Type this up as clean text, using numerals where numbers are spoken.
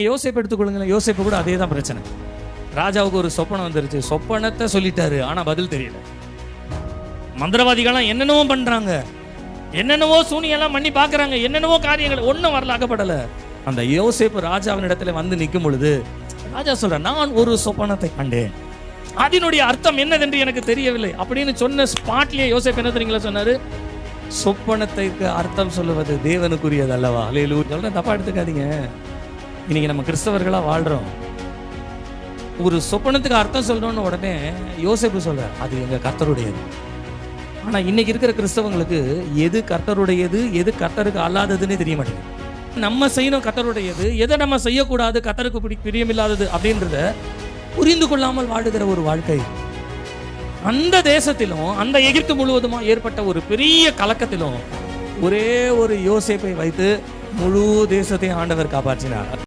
யோசேப்பு எடுத்துக்கொள்ளுங்களேன். யோசேப்பு கூட அதே தான் பிரச்சனை. ராஜாவுக்கு ஒரு சொப்பனம் வந்துருச்சு. சொப்பனத்தை சொல்லிட்டாரு, ஆனா பதில் தெரியல. மந்திரவாதிகள்லாம் என்னென்னவோ பண்றாங்க, என்னென்னவோ சூனியெல்லாம் பண்ணி பாக்குறாங்க, என்னென்னவோ காரியங்கள், ஒன்னும் வரல, அகப்படல. அந்த யோசேப்பு ராஜாவின் இடத்துல வந்து நிற்கும் பொழுது ராஜா சொல்ற, நான் ஒரு சொப்பனத்தை கண்டேன், அதனுடைய அர்த்தம் என்னதென்று எனக்கு தெரியவில்லை அப்படின்னு சொன்ன ஸ்பாட்லயே யோசேப்பு என்ன தெரியுங்களா சொன்னாரு? சொப்பனத்துக்கு அர்த்தம் சொல்லுவது தேவனுக்குரியது அல்லவா? அல்லேலூயா. சொல்றேன், தப்பா எடுத்துக்காதீங்க. இன்னைக்கு நம்ம கிறிஸ்தவர்களா வாழ்றோம். ஒரு சொப்பனத்துக்கு அர்த்தம் சொல்லணும்னு உடனே யோசேப்பு சொல்ற, அது எங்க கர்த்தருடையது. ஆனா இன்னைக்கு இருக்கிற கிறிஸ்தவங்களுக்கு எது கர்த்தருடையது, எது கர்த்தருக்கு அல்லாததுன்னே தெரிய மாட்டேங்குது. நம்ம செய்யணும் கர்த்தருடையது, எதை நம்ம செய்யக்கூடாது, கர்த்தருக்கு பிரியமில்லாதது அப்படின்றத புரிந்து கொள்ளாமல் வாழுகிற ஒரு வாழ்க்கை. அந்த தேசத்திலும் அந்த எகிப்து முழுவதுமா ஏற்பட்ட ஒரு பெரிய கலக்கத்திலும் ஒரே ஒரு யோசேப்பை வைத்து முழு தேசத்தை ஆண்டவர் காப்பாற்றினார்.